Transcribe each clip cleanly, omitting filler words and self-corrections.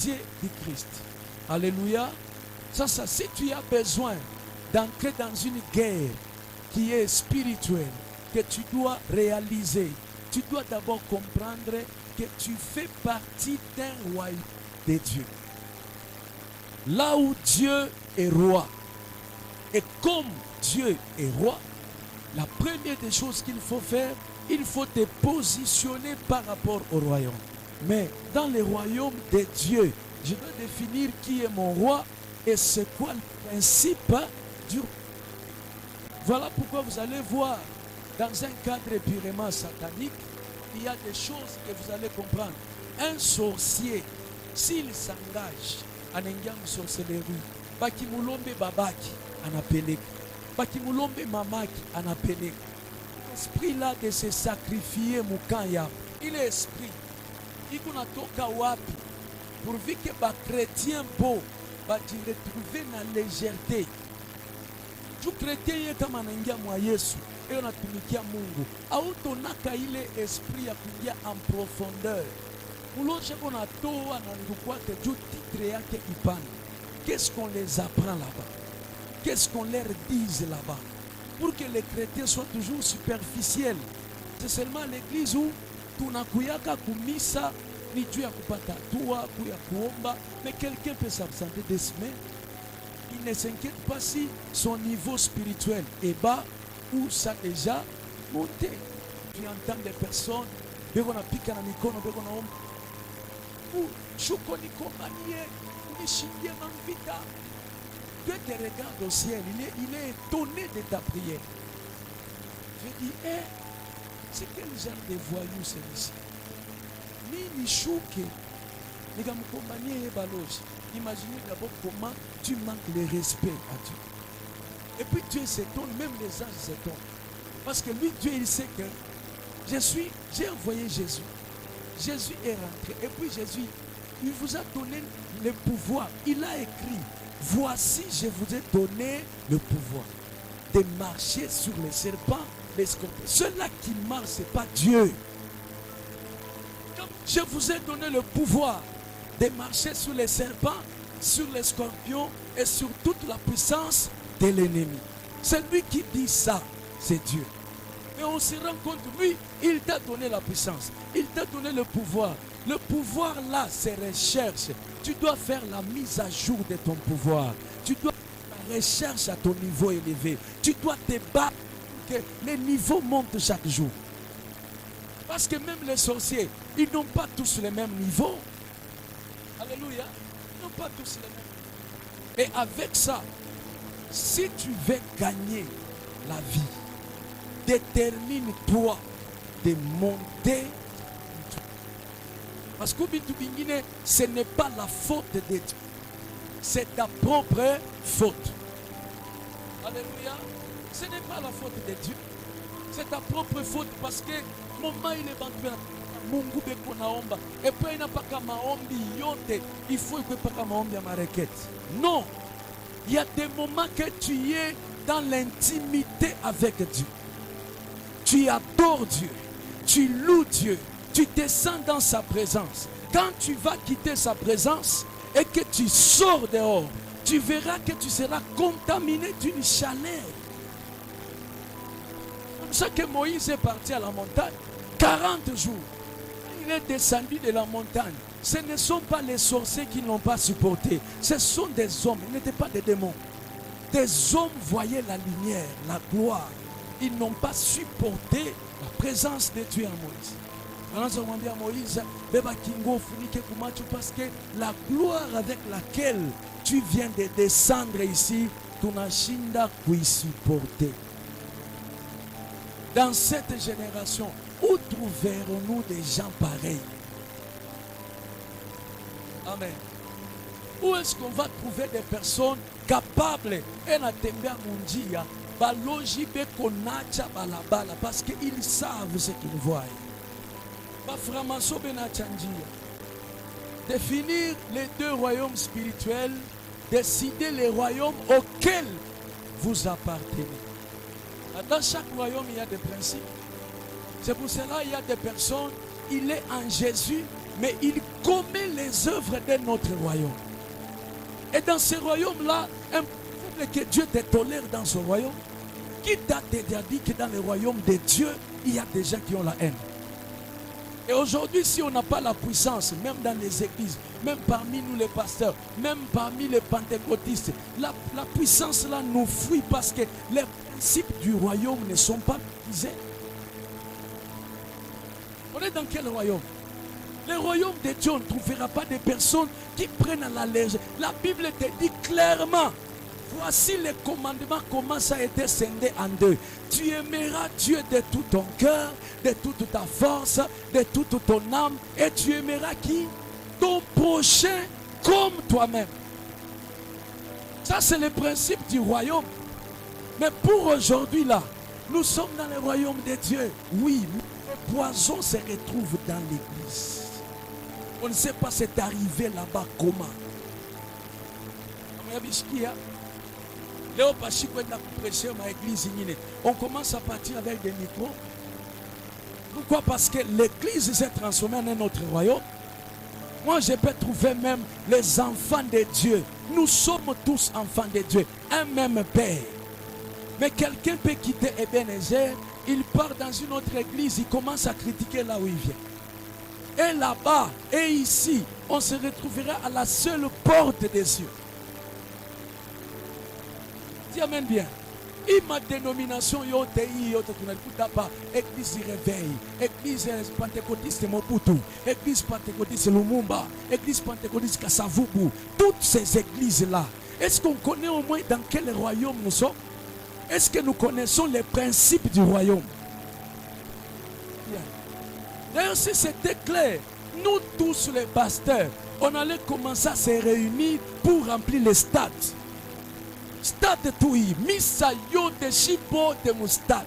héritier du Christ. Alléluia. Ça, si tu as besoin d'entrer dans une guerre qui est spirituelle, que tu dois réaliser, tu dois d'abord comprendre que tu fais partie d'un royaume de Dieu. Là où Dieu est roi, et comme Dieu est roi, la première des choses qu'il faut faire, il faut te positionner par rapport au royaume. Mais dans le royaume de Dieu, je dois définir qui est mon roi et c'est quoi le principe du roi. Voilà pourquoi vous allez voir, dans un cadre purement satanique, il y a des choses que vous allez comprendre. Un sorcier, s'il s'engage en engam sorcellerie, bakimulombe babaki anapeleka, bakimulombe mamaki anapeleka. L'esprit là de se sacrifier mukanya, il est esprit. Il kunatoka wapi, pourvu que les chrétiens beaux va te retrouver dans la légèreté. Tu chrétien kama anaingia mwa Yesu, et on atumikia Mungu. Autonaka ile esprit ya kuingia en profondeur. Uloje kona toa na ndukwa ke tu titre yake ipande. Qu'est-ce qu'on les apprend là-bas? Qu'est-ce qu'on leur dise là-bas? Pour que les chrétiens soient toujours superficiels. C'est seulement l'église où tunakuyaka kumisa ni juu ya kupata tua, kuya kuomba, mais quelqu'un peut s'absenter des semaines. Il ne s'inquiète pas si son niveau spirituel est bas ou ça a déjà monté. Tu entends des personnes, beko na pika na mikono, beko na omba. Ou chuko ni komanie, unishindie mambita. Dieu te regarde au ciel, il est étonné de ta prière. Je dis, c'est quel genre de voyou celui-ci? Ni chouke, ni comme compagnie et baloge. Imaginez d'abord comment tu manques le respect à Dieu. Et puis Dieu s'étonne, même les anges s'étonnent. Parce que lui, Dieu, il sait que j'ai envoyé Jésus. Jésus est rentré. Et puis Jésus, il vous a donné le pouvoir. Il a écrit, voici, je vous ai donné le pouvoir de marcher sur les serpents, les scorpions. Ceux-là qui marchent, ce n'est pas Dieu. Je vous ai donné le pouvoir de marcher sur les serpents, sur les scorpions et sur toute la puissance de l'ennemi. Celui qui dit ça, c'est Dieu. Mais on se rend compte, lui, il t'a donné la puissance. Il t'a donné le pouvoir. Le pouvoir là, c'est recherche. Tu dois faire la mise à jour de ton pouvoir. Tu dois faire la recherche à ton niveau élevé. Tu dois te battre pour que les niveaux montent chaque jour. Parce que même les sorciers, ils n'ont pas tous les mêmes niveaux. Alléluia. Ils n'ont pas tous les mêmes. Et avec ça, si tu veux gagner la vie, détermine-toi de monter. Parce que ce n'est pas la faute de Dieu. C'est ta propre faute. Alléluia. Ce n'est pas la faute de Dieu. C'est ta propre faute parce que moment il est bantu Mungu beko naomba et puis il n'a pas qu'à maombi yote il faut que pas qu'à maombi à ma requête. Non, il y a des moments que tu es dans l'intimité avec Dieu. Tu adores Dieu, tu loues Dieu, tu descends dans sa présence. Quand tu vas quitter sa présence et que tu sors dehors, tu verras que tu seras contaminé d'une chaleur. C'est ça que Moïse est parti à la montagne. 40 jours. Il est descendu de la montagne. Ce ne sont pas les sorciers qui ne l'ont pas supporté. Ce sont des hommes. Ils n'étaient pas des démons. Des hommes voyaient la lumière, la gloire. Ils n'ont pas supporté la présence de Dieu en Moïse. Alors on dit à Moïse, parce que la gloire avec laquelle tu viens de descendre ici, tu n'as pas pu supporter. Dans cette génération, où trouverons-nous des gens pareils? Amen. Où est-ce qu'on va trouver des personnes capables et na tembea mundia baloji be konacha balabala parce qu'ils savent ce qu'ils voient. Ba framaso be na chanjia. Définir les deux royaumes spirituels, décider les royaumes auxquels vous appartenez. Dans chaque royaume, il y a des principes. C'est pour cela qu'il y a des personnes, il est en Jésus, mais il commet les œuvres de notre royaume. Et dans ce royaume-là, impossible que Dieu te tolère dans ce royaume. Qui t'a déjà dit que dans le royaume de Dieu, il y a des gens qui ont la haine? Et aujourd'hui, si on n'a pas la puissance, même dans les églises, même parmi nous les pasteurs, même parmi les pentecôtistes, la puissance là nous fuit parce que les principes du royaume ne sont pas maîtrisés. On est dans quel royaume? Le royaume de Dieu, on ne trouvera pas des personnes qui prennent à la légère. La Bible te dit clairement, voici les commandements, comment ça a été scindé en deux. Tu aimeras Dieu de tout ton cœur, de toute ta force, de toute ton âme. Et tu aimeras qui? Ton prochain comme toi-même. Ça, c'est le principe du royaume. Mais pour aujourd'hui, là, nous sommes dans le royaume de Dieu. Oui, le poison se retrouve dans l'église. On ne sait pas c'est arrivé là-bas comment. On commence à partir avec des micros. Pourquoi? Parce que l'église s'est transformée en un autre royaume. Moi, je peux trouver même les enfants de Dieu. Nous sommes tous enfants de Dieu. Un même Père. Mais quelqu'un peut quitter Ebenezer, il part dans une autre église, il commence à critiquer là où il vient. Et là-bas, et ici, on se retrouvera à la seule porte des cieux. Dis amen bien. Et ma dénomination, église réveil, église pentecôtiste Mobutu, église pentecôtiste Lumumba, église pentecôtiste Kasavubu, toutes ces églises-là, est-ce qu'on connaît au moins dans quel royaume nous sommes? Est-ce que nous connaissons les principes du royaume? D'ailleurs, si c'était clair, nous tous les pasteurs, on allait commencer à se réunir pour remplir les stades. Stade Tui, Misa yote shipo de mustad.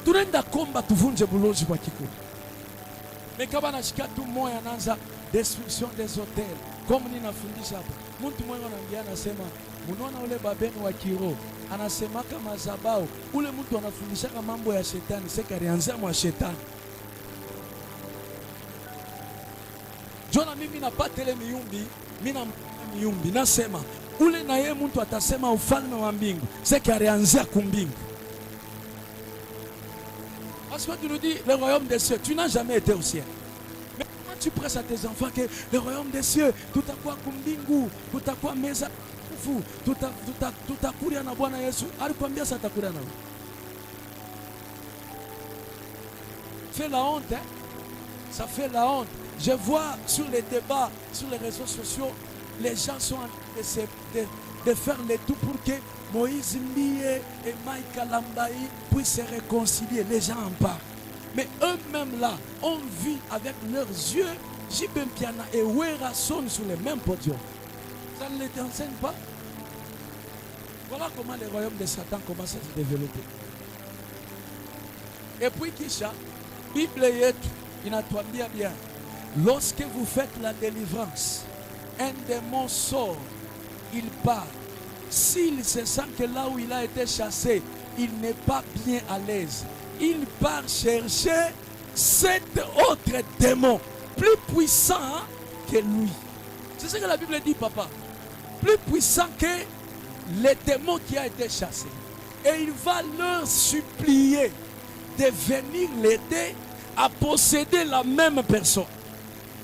Tunaenda komba tuvunje bulozi kwa kikundi. Mekaba nashika tu moyo anaanza destruction des hôtels. Comme ninafundisha hapa. Mtu mmoja ananiambia anasema, "Munaona ule babeni wa kiroho, anasema kama zabao, ule mtu anafundisha mambo ya shetani, seka alianza mwa shetani." Jona mimi napata ile miumbi, mimi na miumbi nasema ule na yeye mtu atasema ufalme wa mbingu, seka alianza kumbingu. Parce que tu nous dis le royaume des cieux, tu n'as jamais été au ciel. Mais comment tu prêches à tes enfants que le royaume des cieux, tout à quoi kumbingu, tout à quoi meza kufu, tout à kuria na Bwana Yesu, alikwambia sasa atakuria na. C'est la honte, hein? Ça fait la honte. Je vois sur les débats, sur les réseaux sociaux, les gens sont en train de faire le tout pour que Moïse Mbie et Maïka Lambaï puissent se réconcilier. Les gens en parlent. Mais eux-mêmes là, on vit avec leurs yeux, Jibem Piana et Wera sont sur le même podium. Ça ne les enseigne pas. Voilà comment le royaume de Satan commence à se développer. Et puis Kisha, Bible yetu inatuambia bien, lorsque vous faites la délivrance, un démon sort, il part. S'il se sent que là où il a été chassé, il n'est pas bien à l'aise, il part chercher cet autre démon, plus puissant que lui. C'est ce que la Bible dit, papa. Plus puissant que le démon qui a été chassé. Et il va leur supplier de venir l'aider à posséder la même personne.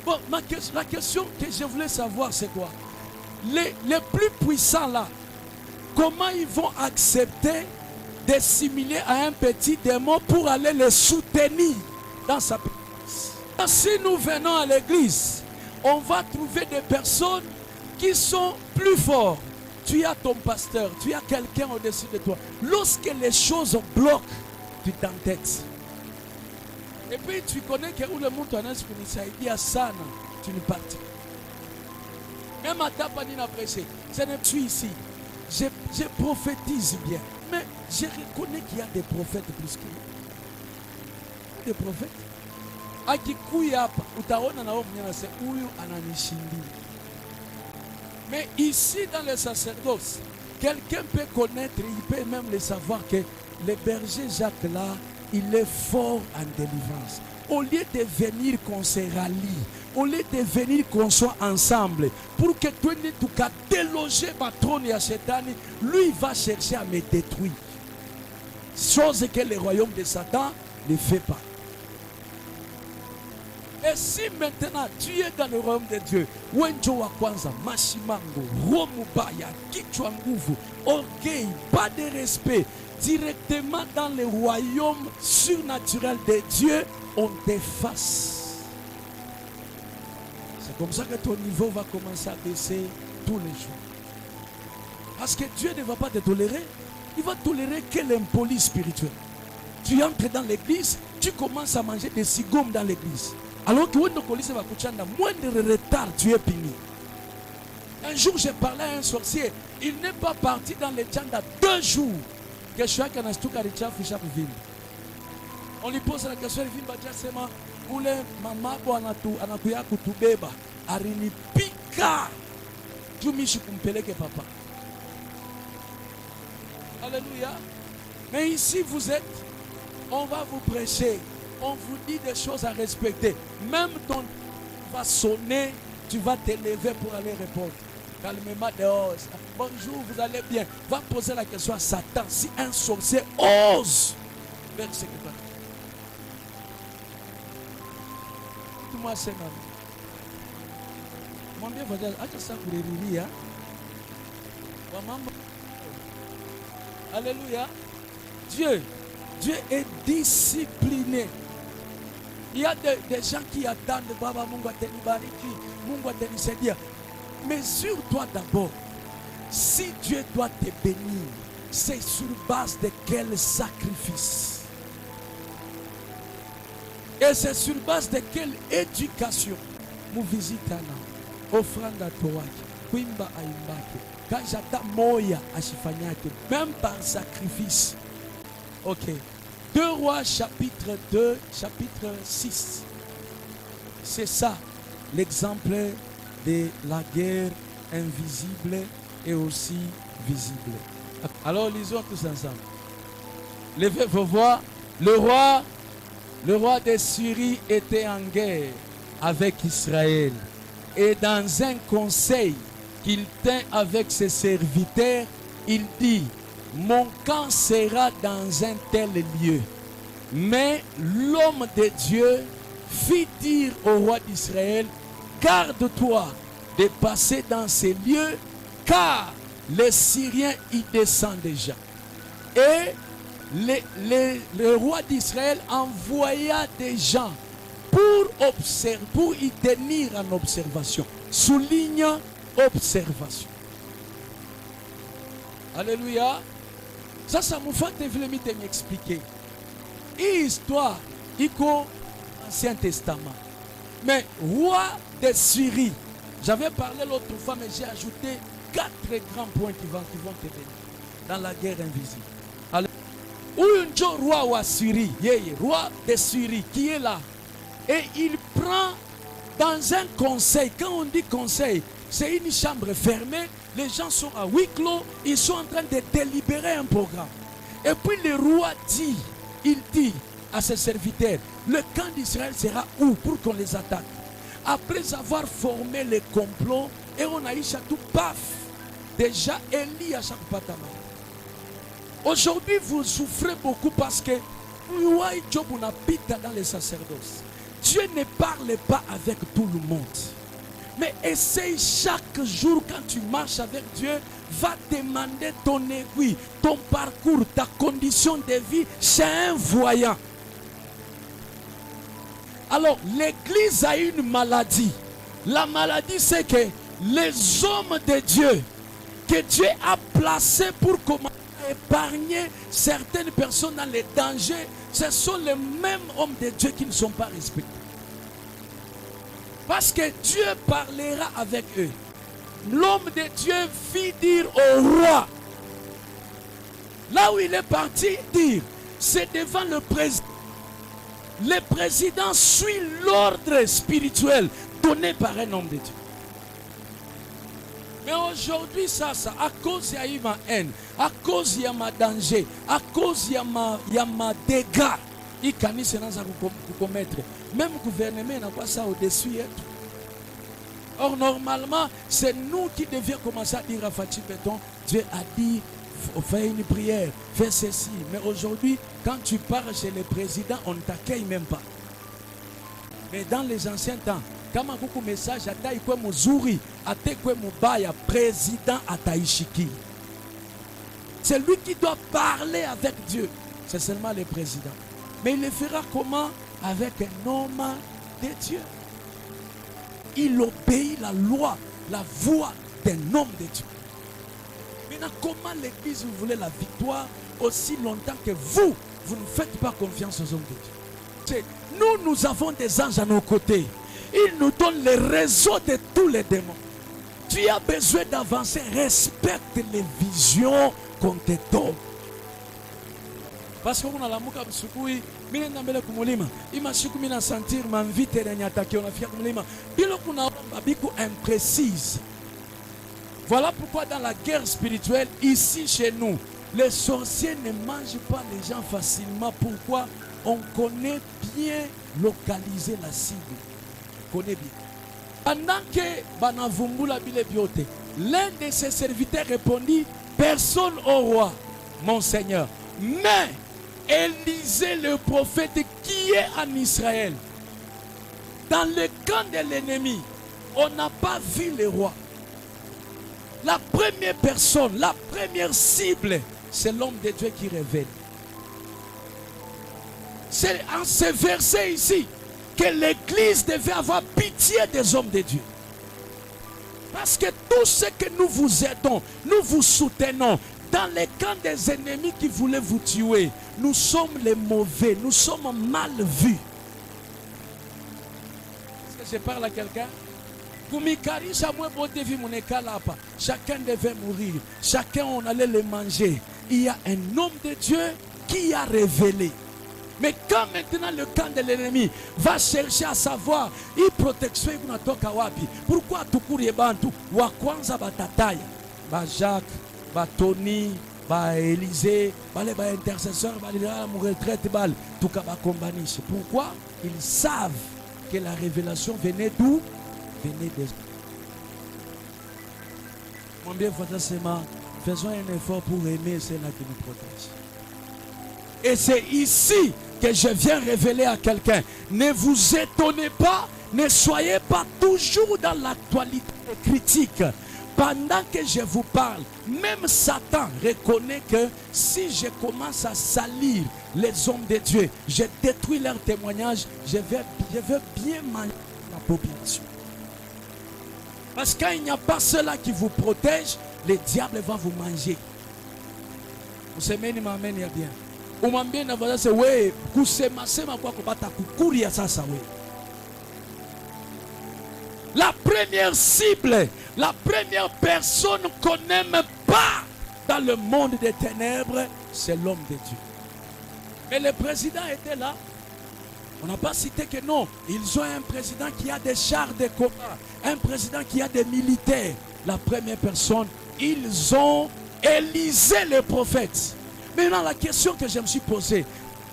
Bon, la question que je voulais savoir, c'est quoi? Les plus puissants là, comment ils vont accepter de s'assimiler à un petit démon pour aller le soutenir dans sa puissance? Si nous venons à l'église, on va trouver des personnes qui sont plus forts. Tu as ton pasteur, tu as quelqu'un au-dessus de toi. Lorsque les choses bloquent, tu t'entêtes. Et puis tu connais que où le monde en est il y a ça, tu ne partis. Même à ta panine à prêcher, je ne suis ici. Je prophétise bien. Mais je reconnais qu'il y a des prophètes plus que moi. Des prophètes. Akikuyapa, utaona na mwenye se huyu ananishindi. Mais ici dans le sacerdoce, quelqu'un peut connaître, il peut même le savoir que le berger Jacques là, il est fort en délivrance. au lieu de venir qu'on se rallie, au lieu de venir qu'on soit ensemble, pour que tu ne tout cas déloger ma trône à Satan, lui va chercher à me détruire. Chose que le royaume de Satan ne fait pas. Et si maintenant tu es dans le royaume de Dieu, Wenjo wa kwanza, Mashimango, Romubaya, Kichwa nguvu, orgueil, pas de respect, directement dans le royaume surnaturel de Dieu, on t'efface. C'est comme ça que ton niveau va commencer à baisser tous les jours. Parce que Dieu ne va pas te tolérer, il va tolérer que l'impoli spirituel. Tu entres dans l'église, tu commences à manger des cigomes dans l'église. Alors que moins de retard, tu es puni. Un jour, j'ai parlé à un sorcier. Il n'est pas parti dans les tchandas 2 jours. On lui pose la question, il dit, ule mamabo anakuya kutubeba. Arini pika. Jumishi kumpeleke papa. Alléluia. Mais ici, vous êtes, on va vous prêcher. On vous dit des choses à respecter. Même ton va sonner, tu vas te lever pour aller répondre. Calmement dehors. Bonjour, vous allez bien. Va poser la question à Satan. Si un sorcier ose faire ce que tu as dit. Tout-moi, c'est non. Mon bien, vous allez ça pour les rire. Alléluia. Dieu est discipliné. Il y a des gens qui attendent Baba Mungu atenibariki, Mungu atenisadia. Mesure-toi d'abord. Si Dieu doit te bénir, c'est sur base de quel sacrifice? Et c'est sur base de quelle éducation? Nous visitons, offrande à toi, kuimba aimbake, kajata moya ashifanyake, même par sacrifice. Ok. 2 Rois chapitre 2, chapitre 6. C'est ça l'exemple de la guerre invisible et aussi visible. Alors lisons tous ensemble. Levez vos voix. Le roi de Syrie était en guerre avec Israël. Et dans un conseil qu'il tint avec ses serviteurs, il dit: mon camp sera dans un tel lieu. Mais l'homme de Dieu fit dire au roi d'Israël: garde-toi de passer dans ces lieux, car les Syriens y descendent déjà. Et le roi d'Israël envoya des gens pour observer, pour y tenir en observation. Souligne observation. Alléluia. Ça me fait m'expliquer. Histoire, Ancien Testament. Mais roi de Syrie, j'avais parlé l'autre fois, mais j'ai ajouté 4 grands points qui vont te venir dans la guerre invisible. Alors, un roi de Syrie, roi de Syrie, qui est là, et il prend dans un conseil. Quand on dit conseil, c'est une chambre fermée. Les gens sont à huis clos, ils sont en train de délibérer un programme. Et puis le roi dit, il dit à ses serviteurs, le camp d'Israël sera où pour qu'on les attaque? Après avoir formé le complot, et on a eu tout paf, déjà Élie à chaque patama. Aujourd'hui, vous souffrez beaucoup parce que Job habite dans les sacerdoces. Dieu ne parle pas avec tout le monde. Mais essaye chaque jour quand tu marches avec Dieu, va demander ton aiguille, ton parcours, ta condition de vie chez un voyant. Alors, l'église a une maladie. La maladie, c'est que les hommes de Dieu, que Dieu a placés pour commencer à épargner certaines personnes dans les dangers, ce sont les mêmes hommes de Dieu qui ne sont pas respectés. Parce que Dieu parlera avec eux. L'homme de Dieu fit dire au roi, là où il est parti dire, c'est devant le président. Le président suit l'ordre spirituel donné par un homme de Dieu. Mais aujourd'hui, à cause de ma haine, à cause de ma danger, à cause de ma dégâts, Il canisse dans un commettre. Même le gouvernement n'a pas ça au-dessus. Or, normalement, c'est nous qui devions commencer à dire à Fatih Béton, Dieu a dit, fais une prière, fais ceci. Mais aujourd'hui, quand tu pars chez le président, on ne t'accueille même pas. Mais dans les anciens temps, quand il y a un message, il y a Muzuri, il y a président Ataishiki. C'est lui qui doit parler avec Dieu. C'est seulement le président. Mais il le fera comment? Avec un homme de Dieu. Il obéit la loi, la voix d'un homme de Dieu. Maintenant, comment l'église vous voulez la victoire aussi longtemps que vous ne faites pas confiance aux hommes de Dieu? Nous avons des anges à nos côtés. Ils nous donnent les réseaux de tous les démons. Tu as besoin d'avancer. Respecte les visions qu'on te donne. Parce que on a la mouka msukui, mine nambele kumulima, ima shiku mina sentir m'invite na nyataki on a fiya kumulima. Bilo kuna babiku imprécise. Voilà pourquoi dans la guerre spirituelle, ici chez nous, les sorciers ne mangent pas les gens facilement. Pourquoi? On connaît bien localiser la cible. On connaît bien. Pendant que Banavumbula Bilebiote, l'un de ses serviteurs répondit, personne au roi, mon Seigneur. Mais Élisée le prophète qui est en Israël, dans le camp de l'ennemi, on n'a pas vu le roi. La première personne, la première cible, c'est l'homme de Dieu qui révèle. C'est en ce verset ici que l'Église devait avoir pitié des hommes de Dieu. Parce que tout ce que nous vous aidons, nous vous soutenons, dans les camps des ennemis qui voulaient vous tuer, nous sommes les mauvais, nous sommes mal vus. Est-ce que je parle à quelqu'un? Chacun devait mourir, chacun on allait le manger. Il y a un homme de Dieu qui a révélé. Mais quand maintenant le camp de l'ennemi va chercher à savoir, il protection pourquoi tukuri bantu wa kwanza batataya ba Jacques, ba Tony, ba Élisée, ba les intercesseurs, ba les retraite bal tout ka ba combanishe. Pourquoi? Ils savent que la révélation venait d'où? Venez des... Mon bien frère, faisons un effort pour aimer ceux-là qui nous protègent. Et c'est ici que je viens révéler à quelqu'un. Ne vous étonnez pas, ne soyez pas toujours dans l'actualité critique. Pendant que je vous parle, même Satan reconnaît que si je commence à salir les hommes de Dieu, je détruis leur témoignage, je veux bien manger la population. Parce que quand il n'y a pas ceux-là qui vous protègent, le diable va vous manger. Vous savez, il m'amène bien. La première cible, la première personne qu'on n'aime pas dans le monde des ténèbres, c'est l'homme de Dieu. Mais le président était là. On n'a pas cité que non. Ils ont un président qui a des chars de combat, un président qui a des militaires. La première personne, ils ont Élisée le prophète. Maintenant, la question que je me suis posée,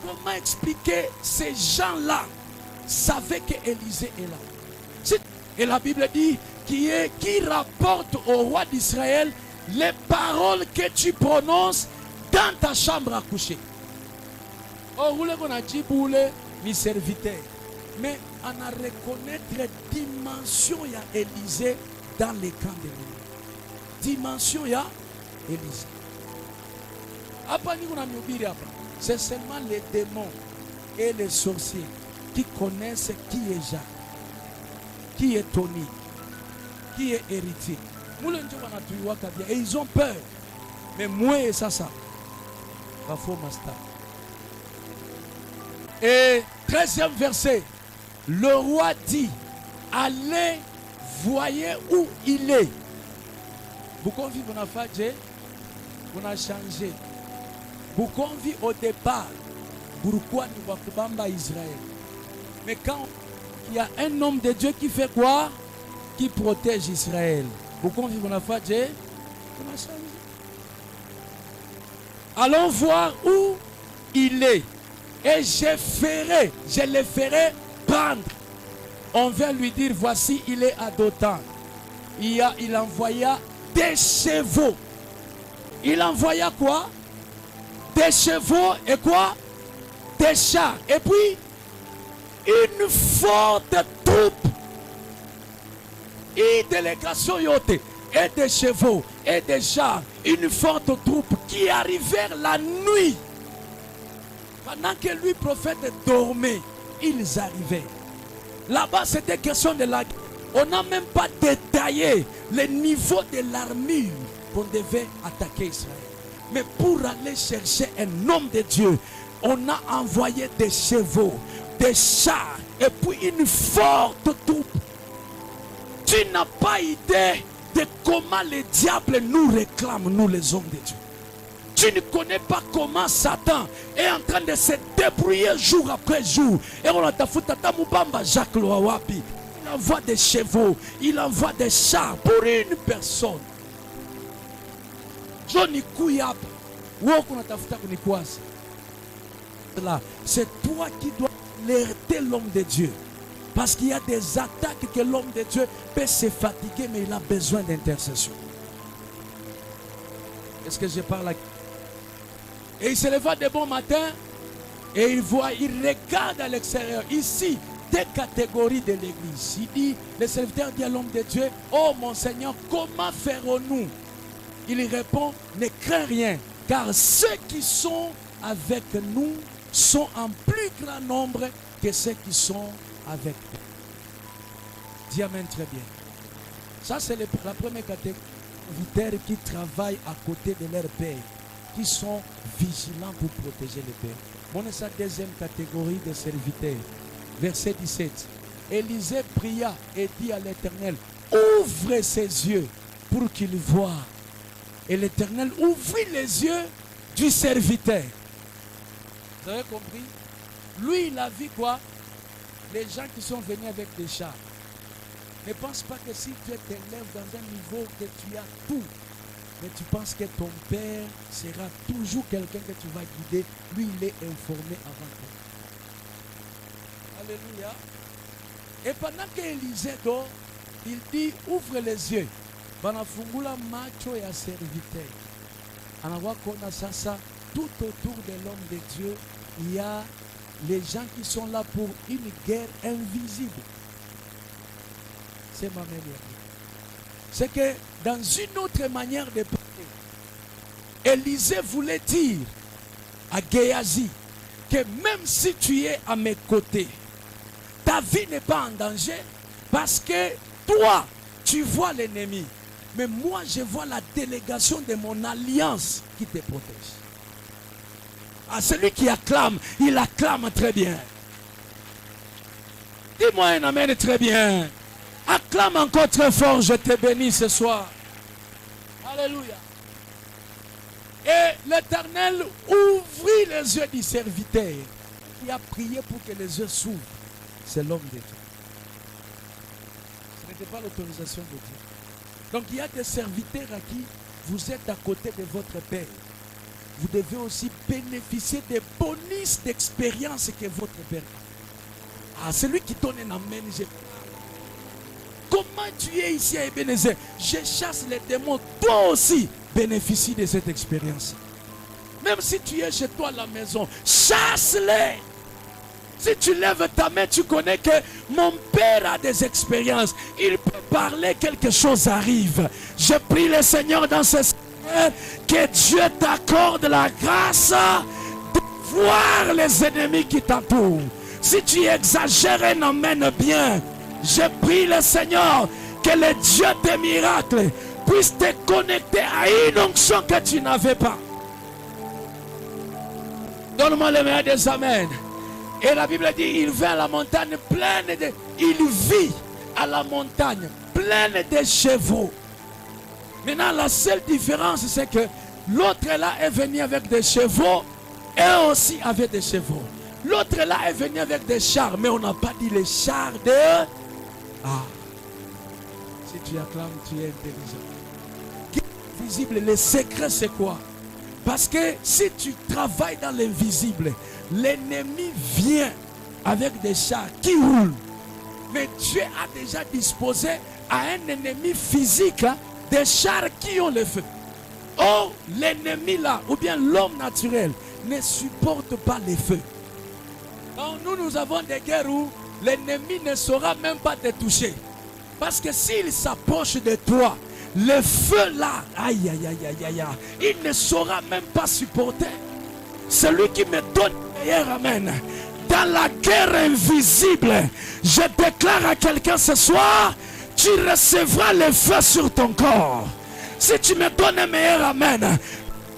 comment expliquer ces gens-là savaient que Élisée est là? Et la Bible dit qui rapporte au roi d'Israël les paroles que tu prononces dans ta chambre à coucher. Or, vous qu'on a dit pour les serviteurs. Mais on a reconnaître la dimension il y a Élisée dans les camps de l'ennemi. Dimension il y a Élisée. C'est seulement les démons et les sorciers qui connaissent qui est Jacques, qui est Tony, qui est héritier. Et ils ont peur. Mais moi et ça. Et 13e verset, le roi dit, allez, voyez où il est. Vous conviez, vous avez fait, vous avez changé. Vous conviez au départ, pourquoi nous avons Israël. Mais quand il y a un homme de Dieu qui fait quoi? Qui protège Israël. Vous conviez, vous avez fait, vous avez changé. Allons voir où il est. Et je les ferai prendre. On vient lui dire, voici, il est à Dothan. Il envoya des chevaux. Il envoya quoi? Des chevaux et quoi? Des chars. Et puis, une forte troupe. Une délégation yote. Et des chevaux et des chars. Une forte troupe qui arrivèrent la nuit. Pendant que lui, prophète, dormait, ils arrivaient. Là-bas, c'était question de la guerre. On n'a même pas détaillé le niveau de l'armure qu'on devait attaquer Israël. Mais pour aller chercher un homme de Dieu, on a envoyé des chevaux, des chars et puis une forte troupe. Tu n'as pas idée de comment le diable nous réclame, nous les hommes de Dieu. Tu ne connais pas comment Satan est en train de se débrouiller jour après jour. Et on a Jacques Loawapi. Il envoie des chevaux, il envoie des chars pour une personne. Johnny Kouyap, c'est toi qui dois alerter l'homme de Dieu. Parce qu'il y a des attaques que l'homme de Dieu peut se fatiguer, mais il a besoin d'intercession. Est-ce que je parle à... Et il se leva de bon matin et il regarde à l'extérieur. Ici, des catégories de l'église. Il dit, le serviteur dit à l'homme de Dieu, oh mon Seigneur, comment ferons-nous? Il répond, ne crains rien, car ceux qui sont avec nous sont en plus grand nombre que ceux qui sont avec nous. Dis amen très bien. Ça, c'est la première catégorie qui travaillent à côté de leur père, qui sont vigilants pour protéger le père. On est sa deuxième catégorie de serviteurs. Verset 17. Élisée pria et dit à l'Éternel, ouvre ses yeux pour qu'il voie. Et l'Éternel ouvrit les yeux du serviteur. Vous avez compris? Lui, il a vu quoi? Les gens qui sont venus avec des chars. Ne pense pas que si tu t'élèves dans un niveau que tu as tout, mais tu penses que ton père sera toujours quelqu'un que tu vas guider. Lui, il est informé avant toi. Alléluia. Et pendant qu'Élisée dort, il dit, ouvre les yeux. Banafungula macho ya serviteur. Anawa kona sasa, tout autour de l'homme de Dieu, il y a les gens qui sont là pour une guerre invisible. C'est ma manière. C'est que dans une autre manière de parler, Élisée voulait dire à Géasi que même si tu es à mes côtés, ta vie n'est pas en danger parce que toi, tu vois l'ennemi. Mais moi, je vois la délégation de mon alliance qui te protège. À celui qui acclame, il acclame très bien. Dis-moi un amen très bien. Acclame encore très fort, je te bénis ce soir. Alléluia. Et l'Éternel ouvrit les yeux du serviteur. Il a prié pour que les yeux s'ouvrent. C'est l'homme de Dieu. Ce n'était pas l'autorisation de Dieu. Donc il y a des serviteurs à qui vous êtes à côté de votre Père. Vous devez aussi bénéficier des bonus d'expérience que votre Père a. Ah, celui qui donne un amen, je parle. Comment tu es ici à Ebenezer? Je chasse les démons. Toi aussi, bénéficie de cette expérience. Même si tu es chez toi à la maison, chasse-les. Si tu lèves ta main, tu connais que mon Père a des expériences. Il peut parler, quelque chose arrive. Je prie le Seigneur dans ce Seigneur que Dieu t'accorde la grâce de voir les ennemis qui t'entourent. Si tu exagères et n'emmènes bien, je prie le Seigneur que le Dieu des miracles puisse te connecter à une onction que tu n'avais pas. Donne-moi le meilleur des amens. Et la Bible dit, il vint à la montagne pleine de... Il vit à la montagne pleine de chevaux. Maintenant, la seule différence, c'est que l'autre là est venu avec des chevaux et aussi avec des chevaux. L'autre là est venu avec des chars, mais on n'a pas dit les chars de... Ah, si tu acclames, tu es intelligent. Qui est visible, le secret c'est quoi? Parce que si tu travailles dans l'invisible, l'ennemi vient avec des chars qui roulent. Mais Dieu a déjà disposé à un ennemi physique des chars qui ont le feu. Oh, l'ennemi là, ou bien l'homme naturel, ne supporte pas les feux. Donc nous avons des guerres où l'ennemi ne saura même pas te toucher. Parce que s'il s'approche de toi, le feu là, aïe, aïe, aïe, aïe, aïe, il ne saura même pas supporter. Celui qui me donne le meilleur amen. Dans la guerre invisible, je déclare à quelqu'un ce soir, tu recevras le feu sur ton corps. Si tu me donnes un meilleur amen,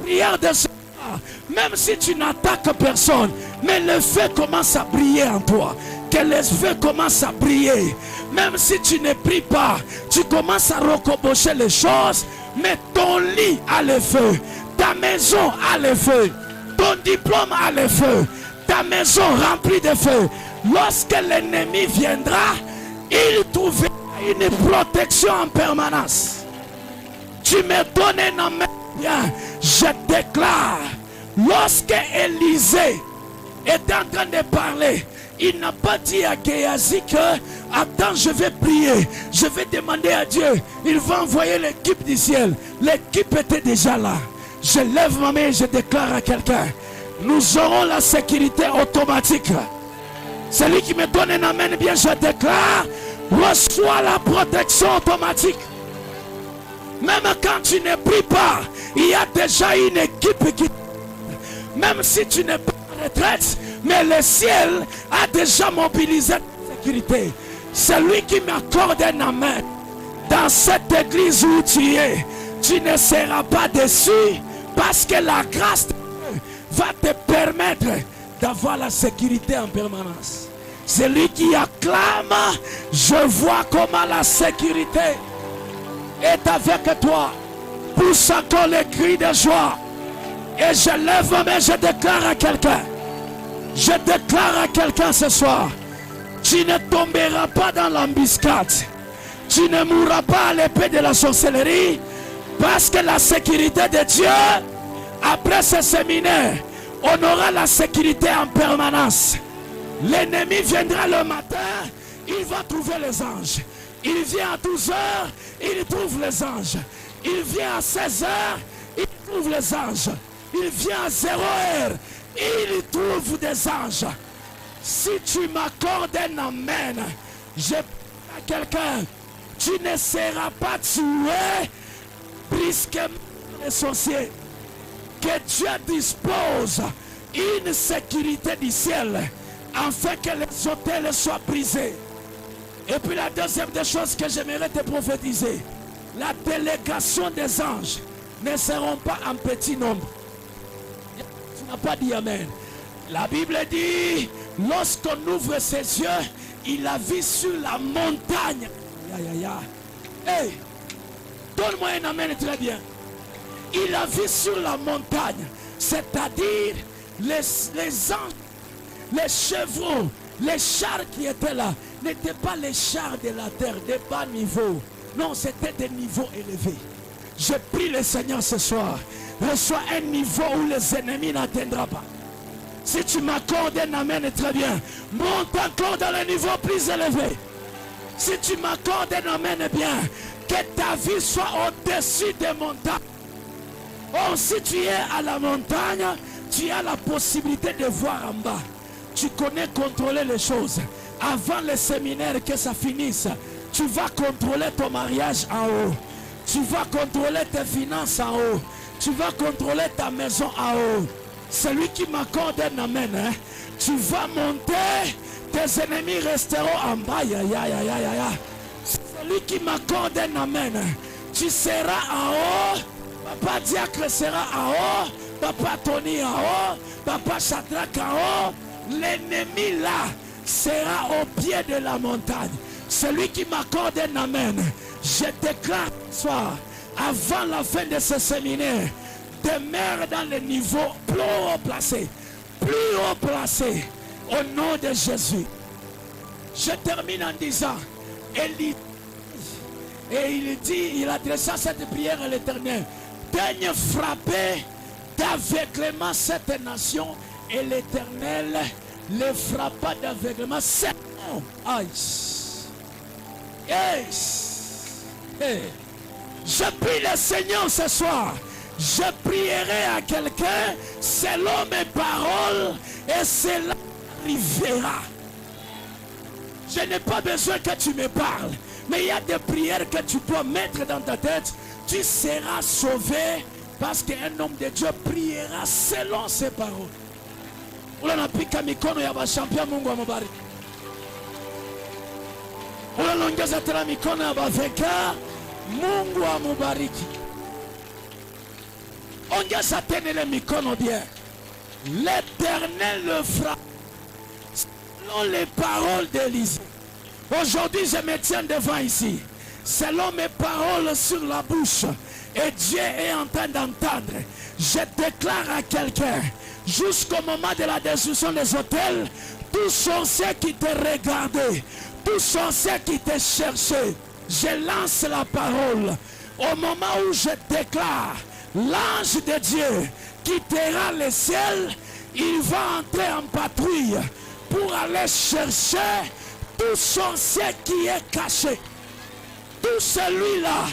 prière de ce soir, même si tu n'attaques personne, mais le feu commence à briller en toi. Que le feu commence à briller. Même si tu ne pries pas, tu commences à recobocher les choses, mais ton lit a le feu, ta maison a le feu, ton diplôme a le feu, ta maison remplie de feu. Lorsque l'ennemi viendra, il trouvera une protection en permanence. Tu me donnes un amen. Bien, je déclare, lorsque Élisée est en train de parler, il n'a pas dit à Géasi que attends, je vais prier, je vais demander à Dieu, il va envoyer l'équipe du ciel. L'équipe était déjà là. Je lève ma main et je déclare à quelqu'un, nous aurons la sécurité automatique. Celui qui me donne un amen, bien je déclare, reçois la protection automatique. Même quand tu ne pries pas, il y a déjà une équipe qui... Même si tu n'es pas en retraite, mais le ciel a déjà mobilisé la sécurité. Celui qui m'accorde un amen, dans cette église où tu es, tu ne seras pas déçu, parce que la grâce de Dieu va te permettre d'avoir la sécurité en permanence. Celui qui acclame, je vois comment la sécurité est avec toi. Pousse encore les cris de joie. Et je lève ma main, je déclare à quelqu'un. Je déclare à quelqu'un ce soir. Tu ne tomberas pas dans l'embuscade. Tu ne mourras pas à l'épée de la sorcellerie. Parce que la sécurité de Dieu, après ce séminaire, on aura la sécurité en permanence. L'ennemi viendra le matin, il va trouver les anges. Il vient à 12 heures, il trouve les anges. Il vient à 16 heures, il trouve les anges. Il vient à 0 heure, il trouve des anges. Si tu m'accordes un amen, je dis à quelqu'un, tu ne seras pas tué brusquement les sorciers. Que Dieu dispose une sécurité du ciel afin que les hôtels soient brisés. Et puis la deuxième des choses que j'aimerais te prophétiser, la délégation des anges ne seront pas en petit nombre. Tu n'as pas dit amen. La Bible dit, lorsqu'on ouvre ses yeux, il a vu sur la montagne. Hey, donne-moi un amen très bien. Il a vu sur la montagne, c'est-à-dire les anges, les chevaux, les chars qui étaient là, n'étaient pas les chars de la terre, de bas niveau. Non, c'était des niveaux élevés. Je prie le Seigneur ce soir, reçois un niveau où les ennemis n'atteindront pas. Si tu m'accordes un amen, très bien, monte encore dans le niveau plus élevé. Si tu m'accordes un amen, bien, que ta vie soit au-dessus des montagnes. Oh, si tu es à la montagne, tu as la possibilité de voir en bas. Tu connais contrôler les choses. Avant le séminaire que ça finisse, tu vas contrôler ton mariage en haut. Tu vas contrôler tes finances en haut. Tu vas contrôler ta maison en haut. Celui qui m'accorde un amen, hein, tu vas monter, tes ennemis resteront en bas. Celui qui m'accorde un amen, tu seras en haut. Papa Diacre sera en haut. Papa Tony en haut. Papa Shadrach en haut. L'ennemi là sera au pied de la montagne. Celui qui m'accorde un amen, je déclare ce soir, avant la fin de ce séminaire, demeure dans le niveau plus haut placé, au nom de Jésus. Je termine en disant, il adressa cette prière à l'Éternel, daigne frapper d'aveuglement cette nation Et l'Éternel les frappa d'aveuglement. C'est bon. Aïe. Yes. Hey. Je prie le Seigneur ce soir. Je prierai à quelqu'un selon mes paroles et cela arrivera. Je n'ai pas besoin que tu me parles, mais il y a des prières que tu dois mettre dans ta tête. Tu seras sauvé parce qu'un homme de Dieu priera selon ses paroles. Unapika mikono ya bashampion Mungu amubariki. Unalongeza tena mikono ya baveka Mungu amubariki. Ongeza tena ile mikono bien. L'Éternel le fera selon les paroles d'Élisée. Aujourd'hui je me tiens devant ici. Selon mes paroles sur la bouche. Et Dieu est en train d'entendre. Je déclare à quelqu'un, jusqu'au moment de la destruction des hôtels, tous sorciers qui te regardaient, tous sorciers qui te cherchaient, je lance la parole. Au moment où je déclare, l'ange de Dieu quittera le ciel, il va entrer en patrouille pour aller chercher tout sorcier qui est caché. Tout celui-là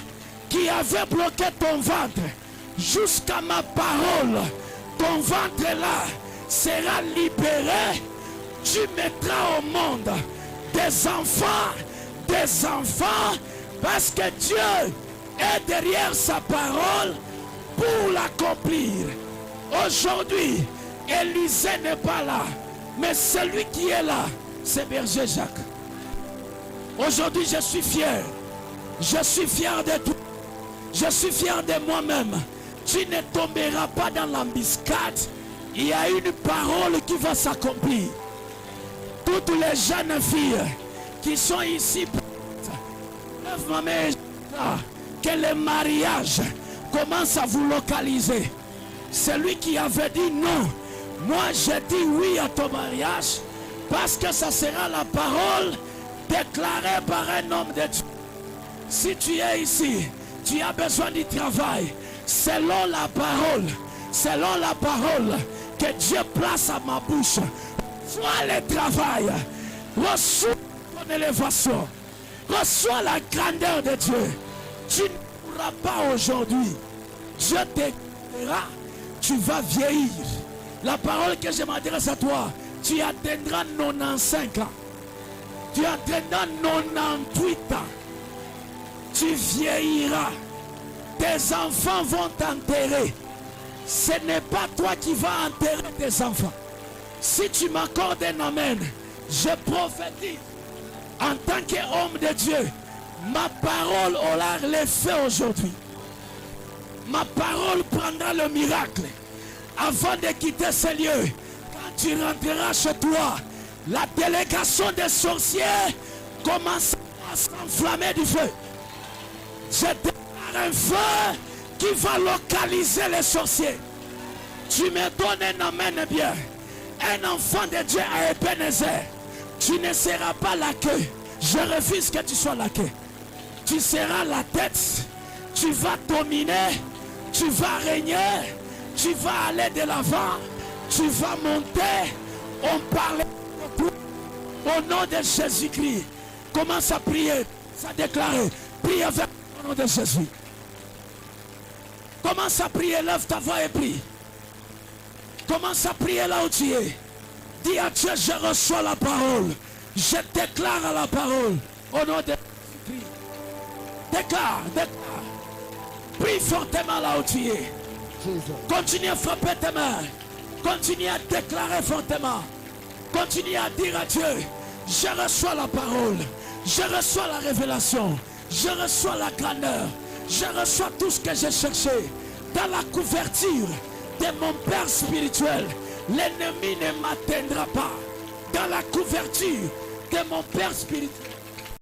qui avait bloqué ton ventre, jusqu'à ma parole, ton ventre là sera libéré. Tu mettras au monde des enfants, parce que Dieu est derrière sa parole pour l'accomplir. Aujourd'hui, Élisée n'est pas là, mais celui qui est là, c'est Berger Jacques. Aujourd'hui, je suis fier. Je suis fier de toi. Je suis fier de moi-même. Tu ne tomberas pas dans l'embuscade. Il y a une parole qui va s'accomplir. Toutes les jeunes filles qui sont ici, lève ma main, que le mariage commence à vous localiser. Celui qui avait dit non, moi je dis oui à ton mariage, parce que ça sera la parole déclarée par un homme de Dieu. Si tu es ici, tu as besoin du travail, selon la parole que Dieu place à ma bouche. Reçois le travail, reçois ton élévation, reçois la grandeur de Dieu. Tu ne pourras pas aujourd'hui. Dieu te dira, tu vas vieillir. La parole que je m'adresse à toi, tu atteindras 95 ans. Tu atteindras 98 ans. Tu vieilliras. Tes enfants vont t'enterrer. Ce n'est pas toi qui vas enterrer tes enfants. Si tu m'accordes un amen, je prophétise en tant qu'homme de Dieu. Ma parole aura l'effet aujourd'hui. Ma parole prendra le miracle. Avant de quitter ce lieu, quand tu rentreras chez toi, la délégation des sorciers commencera à s'enflammer du feu. Je déclare un feu qui va localiser les sorciers. Tu me donnes un amen bien. Un enfant de Dieu à Ebenezer. Tu ne seras pas la queue. Je refuse que tu sois la queue. Tu seras la tête. Tu vas dominer. Tu vas régner. Tu vas aller de l'avant. Tu vas monter. On parle au nom de Jésus-Christ. Commence à prier. À déclarer. Prie avec le nom de Jésus. Commence à prier. Lève ta voix et prie. Commence à prier là où tu es. Dis à Dieu, je reçois la parole. Je déclare à la parole. Au nom de Jésus-Christ. Déclare, déclare. Prie fortement là où tu es. Continue à frapper tes mains. Continue à déclarer fortement. Continue à dire à Dieu, je reçois la parole. Je reçois la révélation. Je reçois la grandeur. Je reçois tout ce que j'ai cherché. Dans la couverture de mon Père spirituel, l'ennemi ne m'atteindra pas. Dans la couverture de mon Père spirituel,